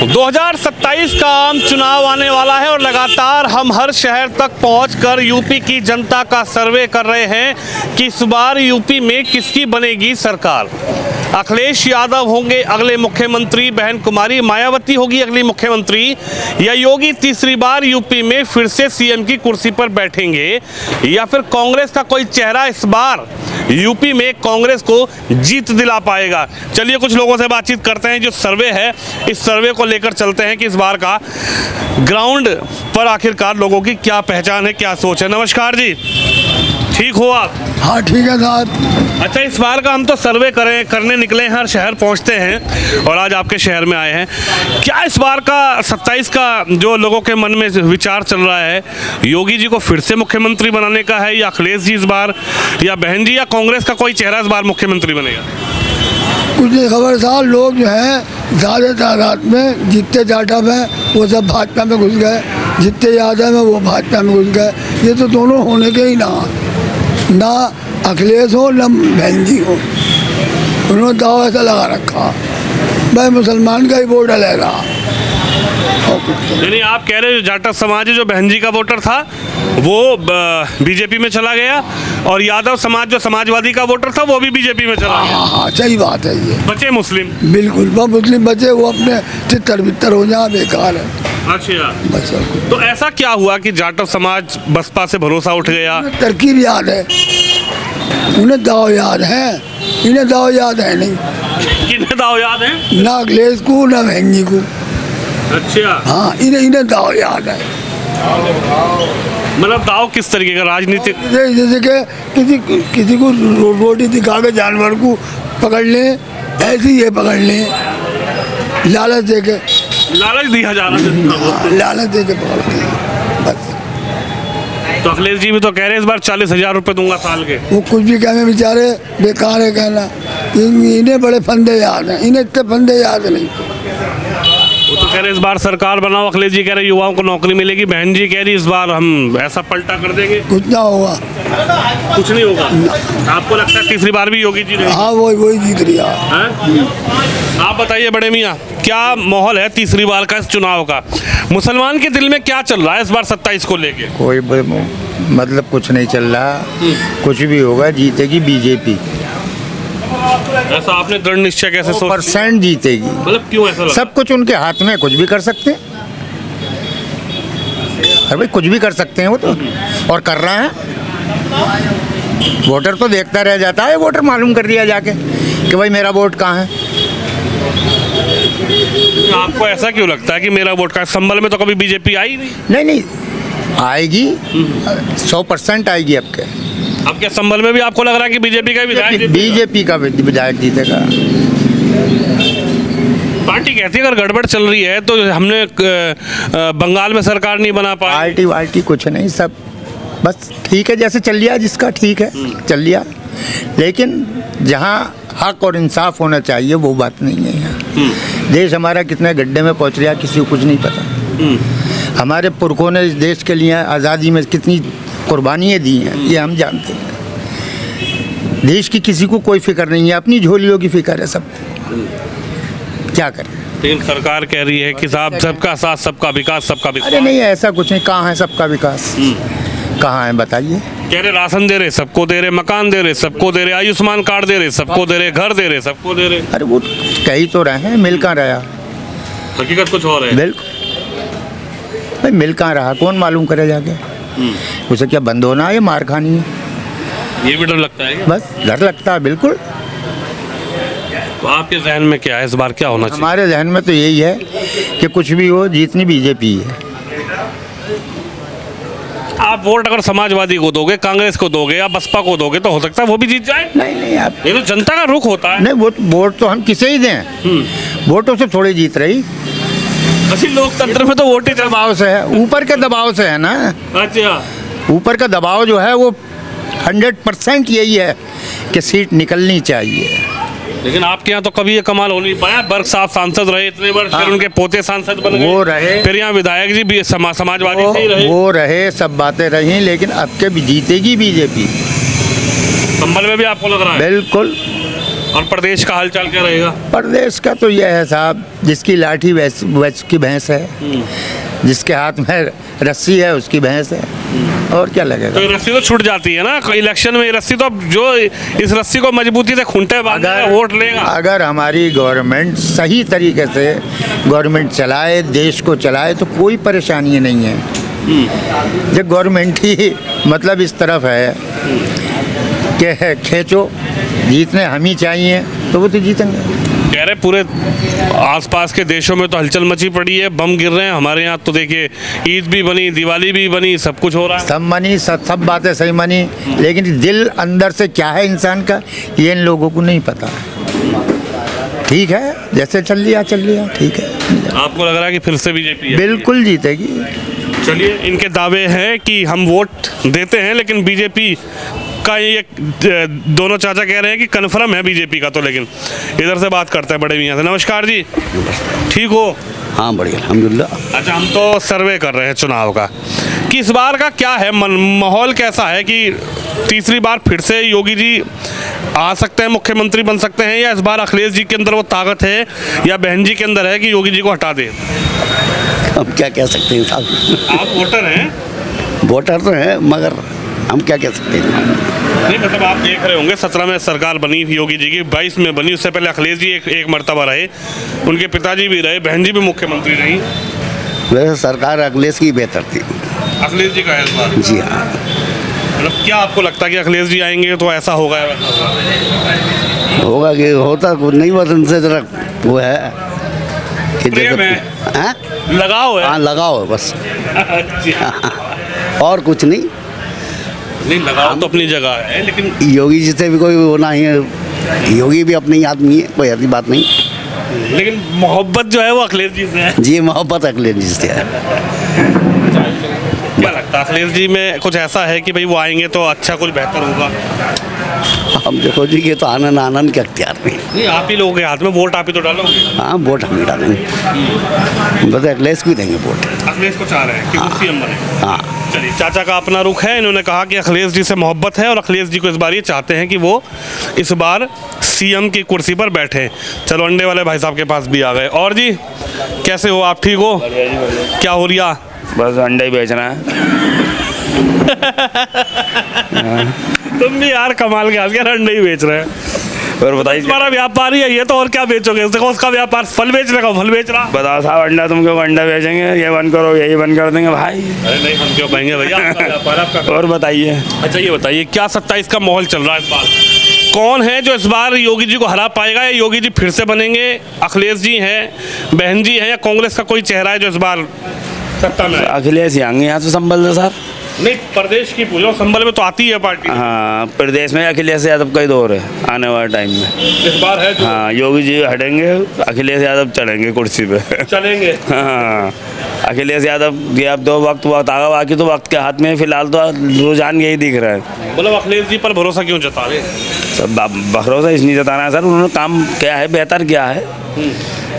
2027 का आम चुनाव आने वाला है और लगातार हम हर शहर तक पहुंचकर यूपी की जनता का सर्वे कर रहे हैं कि इस बार यूपी में किसकी बनेगी सरकार। अखिलेश यादव होंगे अगले मुख्यमंत्री, बहन कुमारी मायावती होगी अगली मुख्यमंत्री, या योगी तीसरी बार यूपी में फिर से सीएम की कुर्सी पर बैठेंगे, या फिर कांग्रेस का कोई चेहरा इस बार यूपी में कांग्रेस को जीत दिला पाएगा। चलिए कुछ लोगों से बातचीत करते हैं। जो सर्वे है इस सर्वे को लेकर चलते हैं कि इस बार का ग्राउंड पर आखिरकार लोगों की क्या पहचान है, क्या सोच है। नमस्कार जी, ठीक हो आप? हाँ ठीक है साहब। अच्छा, इस बार का हम तो सर्वे करने निकले हैं, हर शहर पहुंचते हैं और आज आपके शहर में आए हैं। क्या इस बार का 27 का जो लोगों के मन में विचार चल रहा है, योगी जी को फिर से मुख्यमंत्री बनाने का है, या अखिलेश जी इस बार, या बहन जी, या कांग्रेस का कोई चेहरा इस बार मुख्यमंत्री बनेगा? कुछ नहीं खबर साहब। लोग जो हैं ज़्यादा तादाद में जितने जाटव हैं वो सब भाजपा में घुस गए, जितने यादव हैं वो भाजपा में घुस गए। ये तो दोनों होने के ही ना अखिलेश हो ना बहन जी हो। उन्होंने दावा ऐसा लगा रखा भाई मुसलमान का ही वोट डलेगा। नहीं, आप कह रहे हो जाटव समाज जो बहन जी का वोटर था वो बीजेपी में चला गया, और यादव समाज जो समाजवादी का वोटर था वो भी बीजेपी में चला गया। हाँ सही बात है। ये बचे मुस्लिम, बिल्कुल वो मुस्लिम बचे, वो अपने तितर बितर हो जाए, बेकार है। अच्छा, बस तो ऐसा क्या हुआ कि जाटव समाज बसपा से भरोसा उठ गया? तरकीब याद है उन्हें, दाव याद है, इन्हें दाव याद है नहीं। किन्हें दाव याद है? ना अखिलेश को ना बहन जी को। अच्छा, हाँ इन्हें दाव याद है। मतलब दाव किस तरीके का? राजनीतिक? जैसे कि किसी को रोटी दिखा के जानवर को पकड़ ले, ऐसे ही ये पकड़ ले, लालच दे के। लालच दिया जा रहा है, लालच दे के पकड़ते हैं बस। तो अखिलेश जी भी तो कह रहे हैं इस बार 40,000 रुपए दूंगा साल के। वो कुछ भी कहने बेचारे, बेकार है कहना। इन्हें बड़े फंदे याद हैं, इन्हें इतने फंदे याद नहीं। वो तो कह रहे इस बार सरकार बनाओ, अखिलेश जी कह रहे युवाओं को नौकरी मिलेगी, बहन जी कह रही इस बार हम ऐसा पलटा कर देंगे। कुछ ना होगा, कुछ नहीं होगा। आपको लगता है तीसरी बार भी योगी जी रहेंगे? हाँ वही जीत रहा है। आप बताइए बड़े मियाँ, क्या माहौल है तीसरी बार का इस चुनाव का? मुसलमान के दिल में क्या चल रहा है इस बार 27 को लेके? कोई मतलब कुछ नहीं चल रहा, कुछ भी होगा, जीतेगी बीजेपी। ऐसा आपने दृढ़ निश्चय कैसे सोचा? % जीतेगी। मतलब क्यों ऐसा लगा? सब कुछ उनके हाथ में, कुछ भी कर सकते हैं। अरे भाई कुछ भी कर सकते हैं वो तो, और कर रहा है। वोटर तो देखता रह जाता है, वोटर मालूम कर दिया जाके कि भाई मेरा वोट कहाँ है। आपको ऐसा क्यों लगता है कि मेरा वोट का? संभल में तो कभी बीजेपी आई नहीं। नहीं आएगी, 100% आएगी। अब क्या संभल में भी आपको लग रहा है कि बीजेपी का विधायक? बीजेपी का विधायक जीतेगा। पार्टी कहती है अगर गड़बड़ चल रही है तो हमने बंगाल में सरकार नहीं बना पाई। पार्टी कुछ नहीं, सब बस ठीक है, जैसे चल लिया जिसका ठीक है चल लिया, लेकिन जहाँ हक और इंसाफ होना चाहिए वो बात नहीं है यहाँ। देश हमारा कितने गड्ढे में पहुँच रहा है किसी को कुछ नहीं पता। हमारे पुरखों ने इस देश के लिए आज़ादी में कितनी कुर्बानियाँ दी हैं ये हम जानते हैं। देश की किसी को कोई फिक्र नहीं है, अपनी झोलियों की फिक्र है सब। क्या करें? लेकिन सरकार कह रही है कि साहब सबका साथ सबका विकास, सबका विकास। अरे नहीं, ऐसा कुछ नहीं। कहाँ है सबका विकास? कहाँ है बताइए? कह रहे राशन दे रहे सबको दे रहे, मकान दे रहे सबको दे रहे, आयुष्मान कार्ड दे रहे सबको दे रहे, घर दे रहे सबको दे रहे। अरे वो कही तो रहे हैं, मिल कहाँ रहा? हकीकत कुछ और है। बिल्कुल भाई, मिल कहाँ रहा कौन मालूम करे जाके? उसे क्या बंद होना है या मार खानी है? ये भी डर लगता है। बस डर लगता है, बिल्कुल। तो आपके जहन में क्या है इस बार, क्या होना चाहिए? हमारे जहन में तो यही है कि कुछ भी हो, जीतनी बीजेपी है। आप वोट अगर समाजवादी को दोगे, कांग्रेस को दोगे या बसपा को दोगे तो हो सकता है वो भी जीत जाए। नहीं आप, ये तो जनता का रुख होता है। नहीं वोट तो हम किसे ही दें, वोटों से थोड़ी जीत रही। असली लोकतंत्र में तो वोट ही दबाव से है, ऊपर के दबाव से है ना। अच्छा, ऊपर का दबाव जो है वो 100% यही है कि सीट निकलनी चाहिए। लेकिन आपके यहाँ तो कभी ये कमाल हो नहीं पाया। बर्ग साहब सांसद रहे इतने वर्ष, फिर उनके पोते सांसद बन गए, वो रहे, फिर यहाँ विधायक जी भी समाजवादी से ही रहे। वो रहे, सब बातें रही, लेकिन अब के भी जीतेगी बीजेपी। संभल में भी आपको लग रहा है? बिल्कुल। और प्रदेश का हालचाल क्या रहेगा? प्रदेश का तो यह है साहब, जिसकी लाठी वैस की भैंस है, जिसके हाथ में रस्सी है उसकी भैंस है, और क्या लगेगा। तो ये रस्सी तो छूट जाती है ना इलेक्शन में, ये रस्सी तो अब जो इस रस्सी को मजबूती से खूंटे बांधेगा वोट लेगा। अगर हमारी गवर्नमेंट सही तरीके से गवर्नमेंट चलाए, देश को चलाए, तो कोई परेशानी नहीं है। जब गवर्नमेंट ही मतलब इस तरफ है कि खींचो, जीतने हम ही चाहिए, तो वो तो जीतेंगे। कह रहे पूरे आसपास के देशों में तो हलचल मची पड़ी है, बम गिर रहे हैं, हमारे यहाँ तो देखिए ईद भी बनी, दिवाली भी बनी, सब कुछ हो रहा है। सब मनी, सब बातें सही मनी, लेकिन दिल अंदर से क्या है इंसान का, ये इन लोगों को नहीं पता। ठीक है, जैसे चल लिया ठीक है। आपको लग रहा है कि फिर से बीजेपी बिल्कुल जीतेगी। चलिए, इनके दावे हैं कि हम वोट देते हैं, लेकिन बीजेपी का ये दोनों चाचा कह रहे हैं कि कन्फर्म है बीजेपी का। तो लेकिन इधर से बात करते हैं बड़े मियाँ से। नमस्कार जी, ठीक हो? हाँ बढ़िया अल्हम्दुलिल्लाह। अच्छा, हम तो सर्वे कर रहे हैं चुनाव का कि इस बार का क्या है माहौल कैसा है, कि तीसरी बार फिर से योगी जी आ सकते हैं, मुख्यमंत्री बन सकते हैं, या इस बार अखिलेश जी के अंदर वो ताकत है या बहन जी के अंदर है कि योगी जी को हटा दे? हम क्या कह सकते हैं साहब, आप वोटर हैं? वोटर तो हैं, मगर हम क्या कह सकते हैं। नहीं, मतलब आप देख रहे होंगे 17 में सरकार बनी योगी जी की, 22 में बनी, उससे पहले अखिलेश जी एक मर्तबा रहे, उनके पिताजी भी रहे, बहन जी भी मुख्यमंत्री रही। वैसे सरकार अखिलेश की बेहतर थी। अखिलेश जी का है इस बार? जी हाँ। मतलब क्या आपको लगता है कि अखिलेश जी आएंगे तो ऐसा होगा या वैसा होगा? होगा कि होता कुछ नहीं, बस उनसे जरा वो है कि प्रेम है, हाँ लगाव है। हाँ लगाओ है बस, अच्छा। और कुछ नहीं। नहीं, लगाव तो अपनी जगह है, लेकिन योगी जी से भी कोई वो नहीं है, योगी भी अपनी आदमी है, कोई ऐसी बात नहीं। लेकिन मोहब्बत जो है वो अखिलेश जी से है। जी मोहब्बत अखिलेश जी से है। क्या लगता है अखिलेश जी में कुछ ऐसा है कि भाई वो आएंगे तो अच्छा कुछ बेहतर होगा? हम देखो जी, ये तो आनंद आनंद के अख्तियार में। नहीं, आप ही लोगों के हाथ में, वोट आप ही तो डालोगे। हाँ वोट हम ही डालेंगे, बस अखिलेश को देंगे वोट। अखिलेश को चाह रहे हैं कि वो सीएम बने। हाँ चलिए, चाचा का अपना रुख है, इन्होंने कहा कि अखिलेश जी से मोहब्बत है और अखिलेश जी को इस बार ये चाहते हैं कि वो इस बार सीएम की कुर्सी पर बैठे। चलो, अंडे वाले भाई साहब के पास भी आ गए। और जी, कैसे हो आप, ठीक हो? क्या हो रहा? बस अंडा ही बेचना है। तुम भी यार कमाल के, आज अंडे ही बेच रहे हैं। और बताइए, तुम्हारा व्यापार ही है ये, तो और क्या बेचोगे? देखो उसका व्यापार फल बेचने का, फल बेच रहा। बताओ साहब, अंडा तुम क्यों अंडा बेचेंगे? ये बंद करो, यही बंद कर देंगे भाई। अरे नहीं, हम क्यों कहेंगे भैया, आपका व्यापार आपका। और बताइए। अच्छा, ये बताइए क्या 27 का माहौल चल रहा है इस बार? कौन है जो इस बार योगी जी को हरा पाएगा, या योगी जी फिर से बनेंगे? अखिलेश जी हैं, बहन जी हैं, या कांग्रेस का कोई चेहरा है जो इस बार सत्ता में? अखिलेश आएंगे यहाँ से संभल से सर। नहीं, प्रदेश की पूछो, संभल में तो आती है पार्टी। हाँ, प्रदेश में अखिलेश यादव का ही दौर है आने वाले टाइम में। इस बार है जो हाँ, योगी जी हटेंगे, अखिलेश यादव चढ़ेंगे कुर्सी पे। चलेंगे। हाँ, अखिलेश यादव ये अब दो वक्त आगा, बाकी तो वक्त के हाथ में फिलहाल तो रुझान यही दिख रहा है। मतलब अखिलेश जी पर भरोसा क्यों जता रहे? सब भरोसा इसलिए जताना है सर, उन्होंने काम क्या है, बेहतर क्या है।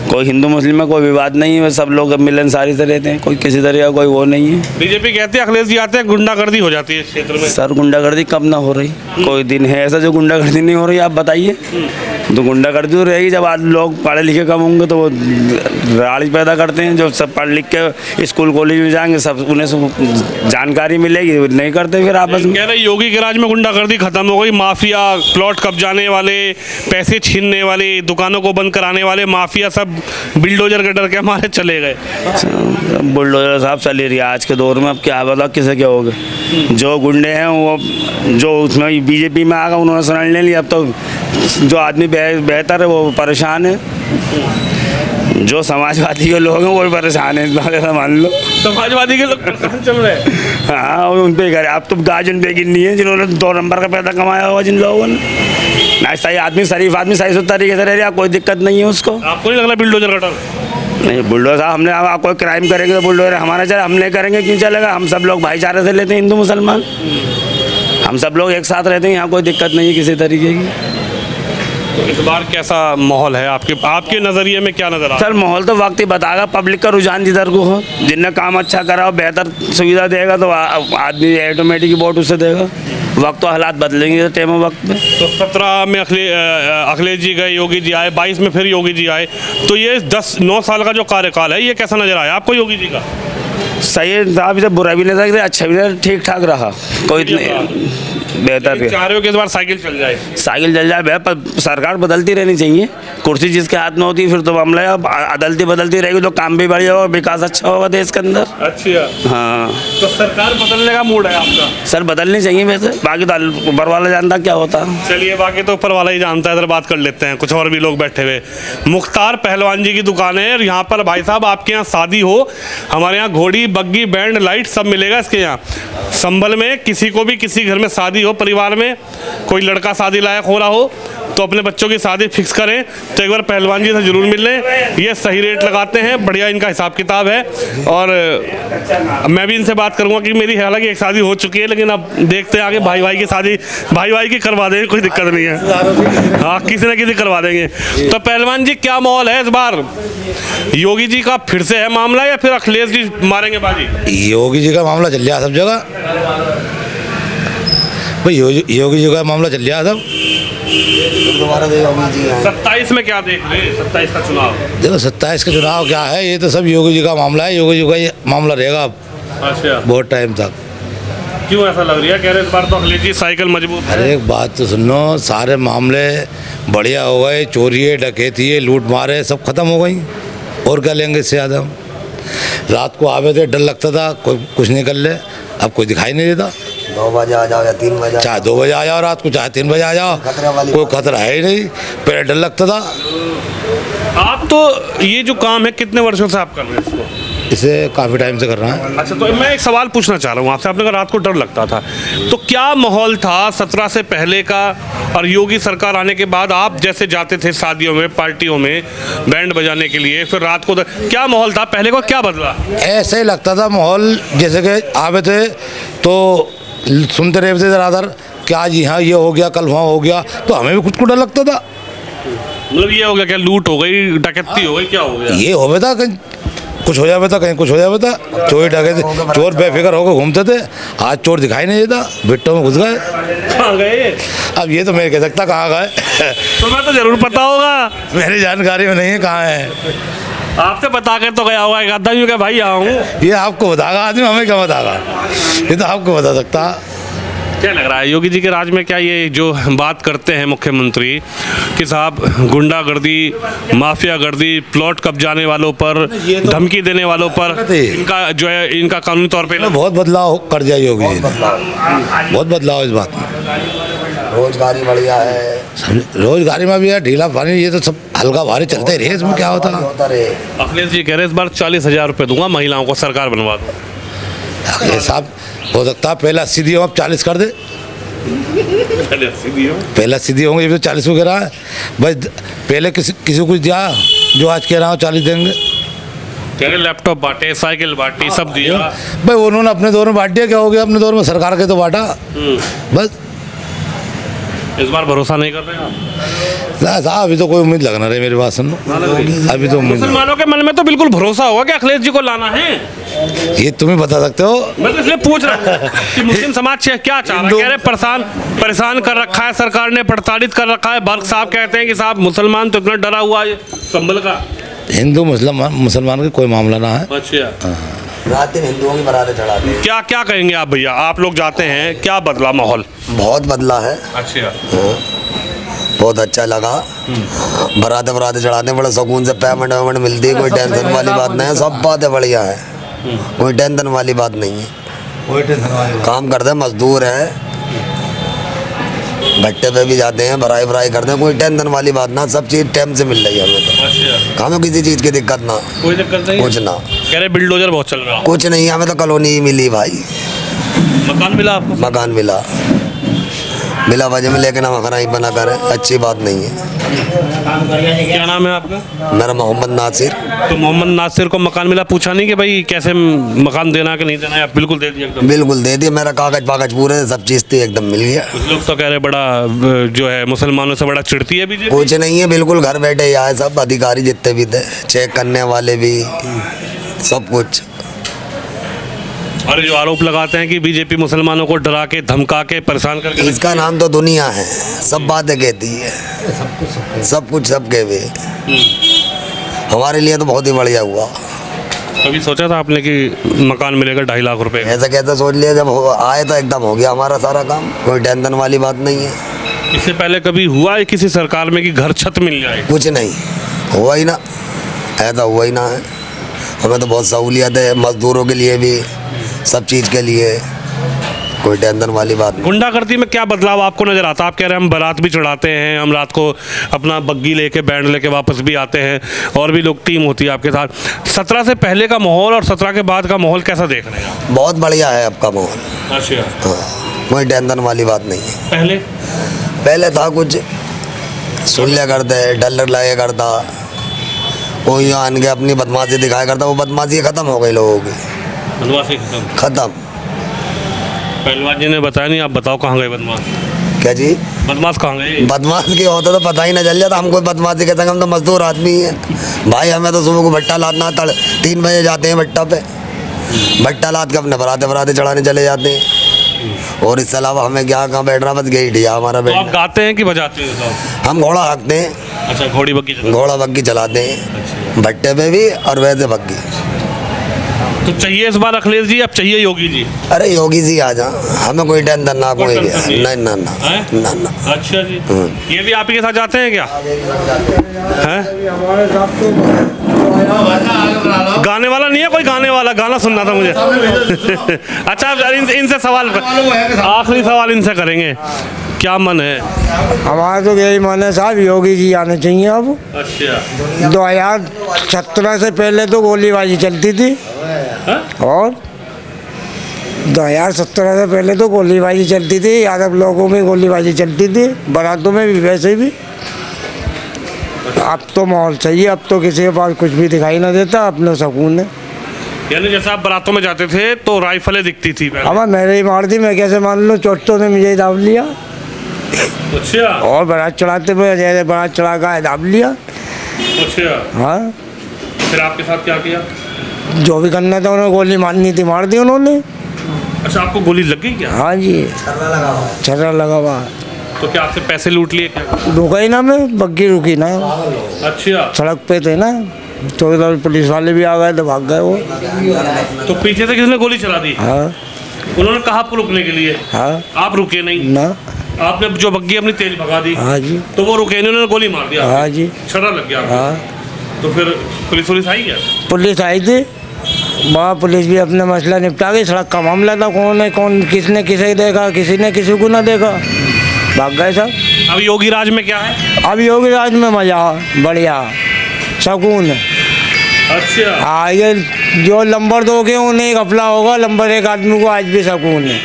कोई हिंदू मुस्लिम में कोई विवाद नहीं है, सब लोग मिलनसारी से रहते हैं, कोई किसी तरह का कोई वो नहीं है। बीजेपी कहती है अखिलेश जी आते हैं गुंडागर्दी हो जाती है इस क्षेत्र में। सर गुंडागर्दी कब ना हो रही? कोई दिन है ऐसा जो गुंडागर्दी नहीं हो रही? आप बताइए। तो गुंडागर्दी तो रहेगी जब आज लोग पढ़े लिखे कम होंगे, तो वो राड़ी पैदा करते हैं। जो सब पढ़ लिख के स्कूल कॉलेज में जाएंगे, सब उन्हें सब जानकारी मिलेगी, नहीं करते फिर आपस में। कह रहे योगी के राज में गुंडागर्दी खत्म हो गई, माफिया, प्लॉट कब्जाने वाले, पैसे छीनने वाले, दुकानों को बंद कराने वाले माफिया सब बिल्डोजर के डर के हमारे चले गए। बुलडोजर साहब चली रही है आज के दौर में, अब क्या बताओ किसे क्या होगा। जो गुंडे हैं वो जो उसमें बीजेपी में आ गए, उन्होंने शरण ले लिया। अब तो जो आदमी बेहतर है वो परेशान है, जो समाजवादी के लोग हैं वो भी परेशान है, इस बात का मान लो। समाजवादी के लोग परेशान चल रहे हैं। हाँ, उन पे करे। आप तो गार्जियन पे गिननी है जिन्होंने 2 नंबर का पैसा कमाया होगा, जिन लोगों ने। ना सही आदमी, शरीफ आदमी सही तरीके से रह रहा, कोई दिक्कत नहीं है उसको। आपको नहीं लग रहा बिल्डोजर का डर? नहीं, बुलडोजर साहब, हमने आप कोई क्राइम करेंगे तो बुलडोजर हमारा चले, हम नहीं करेंगे क्यों चलेगा? हम सब लोग भाईचारे से लेते हैं, हिंदू मुसलमान हम सब लोग एक साथ रहते हैं, यहाँ कोई दिक्कत नहीं है किसी तरीके की। तो इस बार कैसा माहौल है आपके नज़रिए में, क्या नज़र आ रहा सर माहौल तो वक्त ही बताएगा, पब्लिक का रुझान जिधर को हो, जिनने काम अच्छा करा हो, बेहतर सुविधा देगा तो आदमी ऑटोमेटिक वोट उससे देगा। वक्त तो हालात बदलेंगे टाइम वक्त में। तो 17 में अखिलेश जी गए, योगी जी आए, 22 में फिर योगी जी आए, तो ये 9 साल का जो कार्यकाल है ये कैसा नजर आया आपको योगी जी का? सही है, आप इसे बुरा भी नहीं सकते, अच्छा भी नहीं, ठीक ठाक रहा, कोई इतने बेहतर है। चाह रहे हो कि इस बार साइकिल चल जाए? साइकिल चल जाए भैया, पर सरकार बदलती रहनी चाहिए। कुर्सी जिसके हाथ में होती है फिर तो मामला है, अब अदलती बदलती रहेगी तो काम भी बढ़िया होगा, विकास अच्छा होगा देश के अंदर। अच्छा, हाँ तो सरकार बदलने का मूड है आपका? सर बदलनी चाहिए वैसे, बाकी तो ऊपर वाला जानता क्या होता। चलिए, बाकी तो ऊपर वाला ही जानता है। इधर बात कर लेते हैं, कुछ और भी लोग बैठे हुए। मुख्तार पहलवान जी की दुकान है और यहाँ पर भाई साहब आपके यहाँ शादी हो, हमारे यहाँ घोड़ी बग्गी बैंड लाइट सब मिलेगा इसके यहाँ। संभल में किसी को भी किसी घर में शादी हो, परिवार में कोई लड़का शादी लायक हो रहा हो तो अपने बच्चों की शादी फिक्स करें तो एक बार पहलवान जी से जरूर मिल लें। ये सही रेट लगाते हैं, बढ़िया इनका हिसाब किताब है। और मैं भी इनसे बात करूंगा कि मेरी हालांकि एक शादी हो चुकी है, लेकिन अब देखते हैं आगे भाई की शादी भाई की करवा देंगे, कोई दिक्कत नहीं है। हाँ, किसी न किसी करवा देंगे। तो पहलवान जी क्या माहौल है इस बार? योगी जी का फिर से है मामला या फिर अखिलेश जी मारेंगे बाजी? योगी जी का मामला चल रहा सब जगह भाई, योगी जी का मामला चल रहा सब। 27 में क्या देख रहे हैं? 27 का चुनाव, देखो 27 का चुनाव क्या है, ये तो सब योगी जी का मामला है, योगी जी का ये मामला रहेगा अब अच्छा बहुत टाइम तक। क्यों ऐसा लग रहा है? कह रहे इस बार तो अखिलेश जी साइकिल मजबूत है। अरे एक बात तो सुनो, सारे मामले बढ़िया हो गए, चोरी डकैती लूट मारे सब खत्म हो गई, और क्या लेंगे इससे ज़्यादा? रात को आवे थे, डर लगता था कोई कुछ नहीं कर ले, अब कोई दिखाई नहीं देता। 9 बजे आ जाओ या 3 बजे, चाहे 2 बजे आ जाओ रात को, चाहे 3 बजे आ जाओ, कोई खतरा है ही नहीं। पहले डर लगता था। आप तो ये जो काम है कितने वर्षों से आप कर रहे हैं इसको? इसे काफ़ी टाइम से कर रहा है। अच्छा, तो मैं एक सवाल पूछना चाह रहा हूँ आपसे। आपने कहा रात को डर लगता था, तो क्या माहौल था 17 से पहले का और योगी सरकार आने के बाद? आप जैसे जाते थे शादियों में, पार्टियों में बैंड बजाने के लिए, फिर रात को क्या माहौल था पहले को, क्या बदला? ऐसे ही लगता था माहौल, जैसे कि आवे थे तो सुनते रहे थे ज़्यादातर क्या आज यहाँ ये हो गया, कल वहाँ हो गया, तो हमें भी खुद को डर लगता था। मतलब ये हो गया क्या, लूट हो गई, डकैती हो गई, क्या हो गया? ये हो गया था, कहीं कुछ हो जाता, कहीं कुछ हो जाता, चोरी डकैती, चोर बेफिक्र होकर घूमते थे। आज चोर दिखाई नहीं देता, बिट्टों में घुस गए। कहाँ गए? अब ये तो मैं कह सकता कहाँ गए। तुम्हें तो जरूर पता होगा। मेरी जानकारी में नहीं है कहाँ है। आपसे बता कर तो गया होगा एक आधा, यूँ क्या भाई आऊँ? ये आपको बताएगा आदमी, हमें क्या बताएगा? ये तो आपको बता सकता। क्या लग रहा है योगी जी के राज में, क्या ये जो बात करते हैं मुख्यमंत्री कि साहब गुंडागर्दी, माफियागर्दी, प्लॉट कब्जाने वालों पर, धमकी देने वालों पर इनका जो है, इनका कानूनी तौर पे बहुत बदलाव कर दिया योगी जी ने, बहुत बदलाव इस बात में। रोजगारी बढ़िया है, रोजगारी में भी है ढीला पानी, ये तो सब हल्का भारी चलते ही रहे, इसमें क्या होता है? अखिलेश जी कह रहे हैं इस बार 40,000 रुपये दूंगा महिलाओं को, सरकार बनवा दो। ये साहब हो सकता है पहले 80 दिए, अब 40 कर दे। पहले 80 दिए होंगे, ये तो 40 को कह रहा है भाई। पहले किसी को कुछ दिया जो आज कह रहा हूँ 40 देंगे। कह रहे लैपटॉप बांटे, साइकिल बांटी, सब दिया भाई। उन्होंने अपने दौर में बांट दिया, क्या हो गया? अपने दौर में सरकार के तो बांटा बस। इस बार भरोसा नहीं कर रहे हैं आप? अभी तो कोई उम्मीद लग ना रही मेरी बात सुनो, अभी तो उम्मीद। मुसलमानों के मन में तो बिल्कुल भरोसा होगा कि अखिलेश जी को लाना है। ये तुम्हें बता सकते हो। मैं तो इसलिए पूछ रहा हूँ कि मुस्लिम समाज से क्या चाह रहा है? कह रहे परेशान कर रखा है सरकार ने, प्रताड़ित कर रखा है। बर्क साहब कहते हैं कि साहब मुसलमान तो इतना डरा हुआ है संभल का। हिंदू मुसलमान का कोई मामला ना है। अच्छा, रात दिन हिंदुओं की बराते चढ़ाते हैं। क्या क्या कहेंगे आप भैया? आप लोग जाते हैं, क्या बदला माहौल? बहुत बदला है, अच्छा, बहुत अच्छा लगा। बराते चढ़ाते बड़े सुकून से, पेमेंट वेमेंट मिलती है, कोई टेंशन वाली बात नहीं है, सब बातें बढ़िया है, कोई टेंशन वाली बात नहीं है। कोई टेंशन वाली काम करते हैं, मजदूर है, भट्टे पे भी जाते हैं, भराई करते हैं, कोई टेंशन वाली बात ना, सब चीज़ टाइम से मिल रही है हमें तो। अच्छा, हमें किसी चीज़ की दिक्कत ना, कोई दिक्कत नहीं, कुछ ना। कह रहे बिल्डोजर बहुत चल रहा है। कुछ नहीं, हमें तो कॉलोनी ही मिली भाई, मकान मिला आपको? मकान मिला वजह में, लेकिन हम खराई बना करें, अच्छी बात नहीं है। क्या नाम है आपका? मेरा मोहम्मद नासिर। तो मोहम्मद नासिर को मकान मिला, पूछा नहीं कि भाई कैसे मकान देना कि नहीं देना? आप बिल्कुल दे दिया एकदम? बिल्कुल दे दिया, मेरा कागज पूरे सब चीज़ थी, एकदम मिल गया। कुछ लोग तो कह रहे बड़ा जो है मुसलमानों से बड़ा चिढ़ती है बीजेपी। कुछ नहीं है, बिल्कुल घर बैठे ही आए सब अधिकारी जितने भी थे, चेक करने वाले भी, सब कुछ। और ये जो आरोप लगाते हैं कि बीजेपी मुसलमानों को डरा के धमका के परेशान करके इसका नाम तो दुनिया है, सब बातें कहती है, सब कुछ सब कहवे। हमारे लिए तो बहुत ही बढ़िया हुआ। कभी सोचा था आपने कि मकान मिलेगा 2.5 लाख रुपए का? ऐसा कैसे सोच लिया, जब आए तो एकदम हो गया हमारा सारा काम, कोई टेंशन वाली बात नहीं है। इससे पहले कभी हुआ है किसी सरकार में कि घर छत मिल जाए? कुछ नहीं हुआ ही ना, ऐसा हुआ ही ना है। हमें तो बहुत सहूलियत है, मजदूरों के लिए भी, सब चीज़ के लिए, कोई टेंशन वाली बात नहीं। गुंडागर्दी में क्या बदलाव आपको नजर आता है? आप कह रहे हैं हम बारात भी चढ़ाते हैं, हम रात को अपना बग्गी लेके बैंड लेके वापस भी आते हैं, और भी लोग टीम होती है आपके साथ। 17 से पहले का माहौल और 17 के बाद का माहौल कैसा देख रहे हैं आप? बहुत बढ़िया है आपका माहौल। अच्छा, हाँ, कोई टेंशन वाली बात नहीं है। पहले था कुछ सुन लिया करते, डर लगे करता, कोई आन के अपनी बदमाशी दिखाया करता, वो बदमाशी खत्म हो गई लोगों की, खत्म। पहलवान जी ने बताया नहीं, आप बताओ कहाँ गए बदमाश? क्या जी? बदमाश कहाँ गए? बदमाश की होता तो पता ही ना चल जाता। हम कोई बदमाशी के संग, हम तो मजदूर आदमी हैं भाई। हमें तो सुबह को भट्टा लादना, 3 बजे जाते हैं भट्टा पे, भट्टा लाद के अपने बराते चढ़ाने चले जाते हैं। और इसके अलावा हमें क्या कहाँ बैठना, बस गेट या हमारा तो आप बैठ। गाते हैं कि बजाते हैं? हम घोड़ा हाँकते हैं। अच्छा, घोड़ी बग्गी घोड़ा बग्गी चलाते हैं, भट्टे पे भी और वैसे बग्गी। तो चाहिए इस बार अखिलेश जी, अब चाहिए योगी जी? अरे योगी जी आ जा, हमें कोई टेंशन ना, कोई भी नहीं, ना ना हैं? ना ना। अच्छा जी, ये भी आप ही के साथ जाते हैं क्या? हैं? गाने वाला नहीं है कोई? गाने वाला गाना सुनना था मुझे। अच्छा, इनसे सवाल, आखिरी सवाल इनसे करेंगे, क्या मन है? हमारा तो यही मन है साहब, योगी जी आने चाहिए अब। अच्छा, 2017 से पहले तो गोलीबारी चलती थी, और 2017 से पहले तो गोलीबारी चलती थी, यादव लोगों में गोलीबारी चलती थी, बारातों में भी वैसे भी। अब तो माहौल चाहिए, अब तो किसी के पास कुछ भी दिखाई ना देता, अपने सुकून है। यानी जैसे आप बारातों में जाते थे तो राइफलें दिखती थी पहले? अब मेरे ही मार दी, मैं कैसे मान लूँ? चोटों ने मुझे दाब लिया। अच्छा, और बारात चढ़ाते हुए जैसे बारात चढ़ा कर दाब लिया। अच्छा, हाँ, फिर आपके साथ क्या किया? जो भी करना था उन्होंने, गोली मारनी थी मार दी उन्होंने। अच्छा, आपको गोली लग गई क्या? हाँ जी, छर्रा लगा हुआ। तो क्या आपसे पैसे लूट लिए क्या? रुका ही ना, मैं बग्गी रुकी ना, अच्छा, सड़क पे थे ना, तो इधर पुलिस वाले भी आ गए तो भाग गए वो। तो पीछे से किसने गोली चला दी? हाँ उन्होंने कहा आपको रुकने के लिए, हाँ, आप रुके नहीं? ना, आपने जो बग्गी अपनी तेज भगा दी, हाँ जी, तो वो रुके नहीं, उन्होंने गोली मार दिया? हाँ जी, छर्रा लग गया आपको? हाँ। तो फिर पुलिस आई क्या? पुलिस आई थी, वहाँ पुलिस भी अपना मसला निपटा गई। सड़क का मामला था, कौन किसने किसे देखा, किसी ने किसी को ना देखा, भाग गए सब। अब योगी राज में क्या है? अब योगी राज में मजा, बढ़िया सुकून है। अच्छा, हाँ, ये जो नंबर 2 के उन्हें घपला होगा, नंबर 1 आदमी को आज भी सुकून है।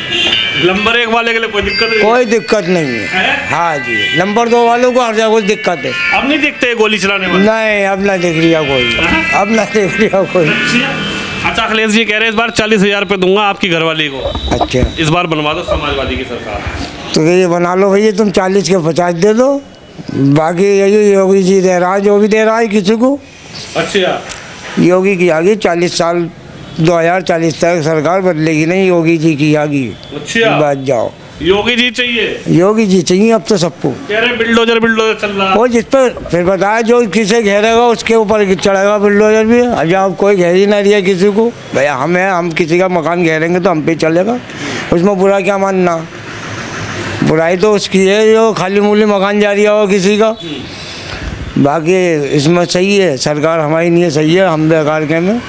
नंबर 1 वाले के लिए कोई दिक्कत नहीं? कोई दिक्कत नहीं है। हाँ जी, नंबर 2 वालों को हर जगह कुछ दिक्कत है। अब नहीं दिखते गोली चलाने वाले? नहीं, अब ना दिख रहा कोई, अब ना दिख रहा कोई। अच्छा, अखिलेश जी कह रहे हैं इस बार 40,000 रुपये दूंगा आपकी घरवाली को, अच्छा, इस बार बनवा दो समाजवादी की सरकार। तो ये बना लो भैया, तुम 40 के 50 दे दो, बाकी यही योगी जी दे रहा है, जो भी दे रहा है किसी को। अच्छा, योगी की आगे 40 साल, 2040 तक सरकार बदलेगी नहीं, योगी जी की आगे। अच्छा, बात जाओ, योगी जी चाहिए? योगी जी चाहिए अब तो सबको। कह रहे बिल्डोजर चल रहा। वो जिस पर फिर बताया, जो किसे घेरेगा उसके ऊपर चढ़ेगा बिल्डोजर भी। अब कोई घेर ही ना रही है किसी को, भैया हम किसी का मकान घेरेंगे तो हम पे चलेगा, उसमें बुरा क्या मानना? बुराई तो उसकी है जो खाली मूली मकान जारी हो किसी का। बाकी इसमें सही है, सरकार हमारी नहीं है, सही है, हम बेकार के में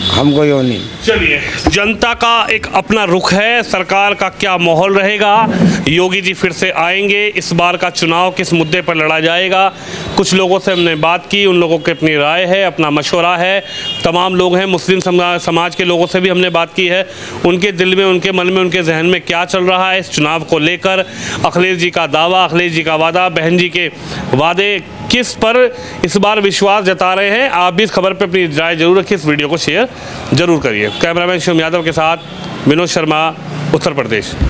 हमको यो नहीं। चलिए, जनता का एक अपना रुख है, सरकार का क्या माहौल रहेगा, योगी जी फिर से आएंगे, इस बार का चुनाव किस मुद्दे पर लड़ा जाएगा, कुछ लोगों से हमने बात की, उन लोगों की अपनी राय है, अपना मशवरा है, तमाम लोग हैं, मुस्लिम समाज के लोगों से भी हमने बात की है, उनके दिल में, उनके मन में, उनके जहन में क्या चल रहा है इस चुनाव को लेकर। अखिलेश जी का दावा, अखिलेश जी का वादा, बहन जी के वादे किस पर इस बार विश्वास जता रहे हैं, आप भी इस खबर पर अपनी राय जरूर रखिए, इस वीडियो को शेयर जरूर करिए। कैमरामैन शिवम यादव के साथ विनोद शर्मा, उत्तर प्रदेश।